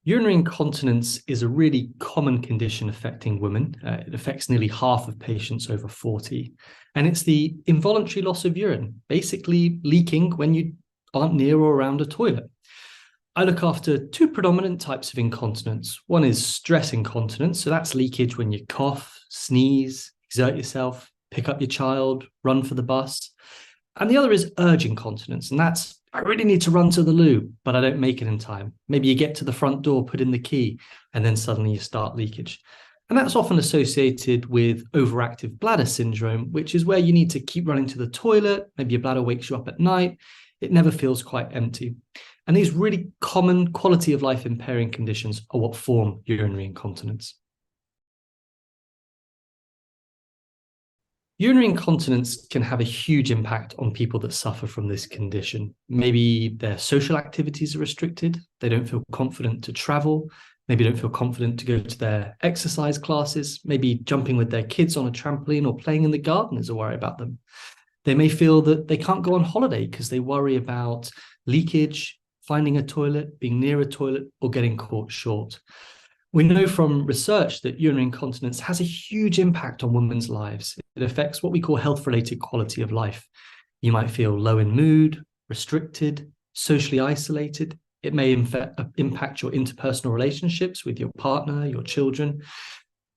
Urinary incontinence is a really common condition affecting women. It affects nearly half of patients over 40. And it's the involuntary loss of urine, basically leaking when you aren't near or around a toilet. I look after two predominant types of incontinence. One is stress incontinence. So that's leakage when you cough, sneeze, exert yourself, pick up your child, run for the bus. And the other is urge incontinence. And that's, I really need to run to the loo, but I don't make it in time. Maybe you get to the front door, put in the key, and then suddenly you start leakage. And that's often associated with overactive bladder syndrome, which is where you need to keep running to the toilet. Maybe your bladder wakes you up at night. It never feels quite empty. And these really common quality of life impairing conditions are what form urinary incontinence. Urinary incontinence can have a huge impact on people that suffer from this condition. Maybe their social activities are restricted. They don't feel confident to travel. Maybe don't feel confident to go to their exercise classes. Maybe jumping with their kids on a trampoline or playing in the garden is a worry about them. They may feel that they can't go on holiday because they worry about leakage, finding a toilet, being near a toilet, or getting caught short. We know from research that urinary incontinence has a huge impact on women's lives. It affects what we call health-related quality of life. You might feel low in mood, restricted, socially isolated. It may impact your interpersonal relationships with your partner, your children.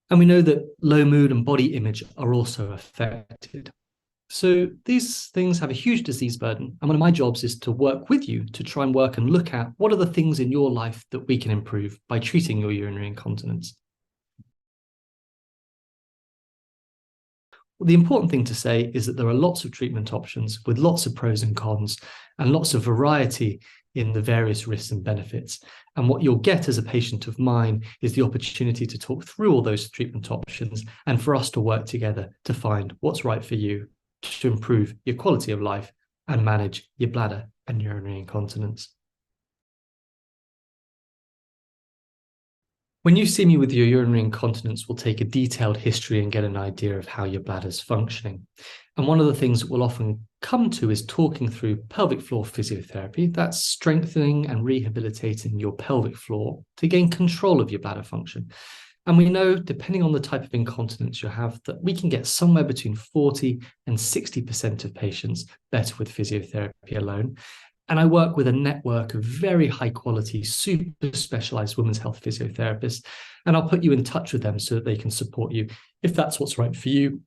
And we know that low mood and body image are also affected. So these things have a huge disease burden. And one of my jobs is to work with you to try and work and look at what are the things in your life that we can improve by treating your urinary incontinence. Well, the important thing to say is that there are lots of treatment options with lots of pros and cons and lots of variety in the various risks and benefits. And what you'll get as a patient of mine is the opportunity to talk through all those treatment options and for us to work together to find what's right for you, to improve your quality of life and manage your bladder and urinary incontinence. When you see me with your urinary incontinence, we'll take a detailed history and get an idea of how your bladder's functioning. And one of the things that we'll often come to is talking through pelvic floor physiotherapy. That's strengthening and rehabilitating your pelvic floor to gain control of your bladder function. And we know, depending on the type of incontinence you have, that we can get somewhere between 40 and 60% of patients better with physiotherapy alone. And I work with a network of very high quality, super specialized women's health physiotherapists. And I'll put you in touch with them so that they can support you if that's what's right for you.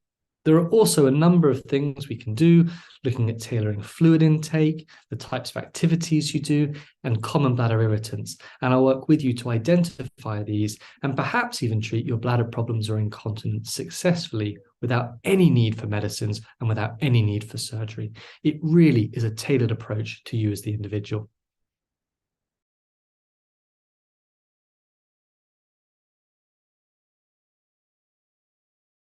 There are also a number of things we can do, looking at tailoring fluid intake, the types of activities you do, and common bladder irritants. And I'll work with you to identify these and perhaps even treat your bladder problems or incontinence successfully without any need for medicines and without any need for surgery. It really is a tailored approach to you as the individual.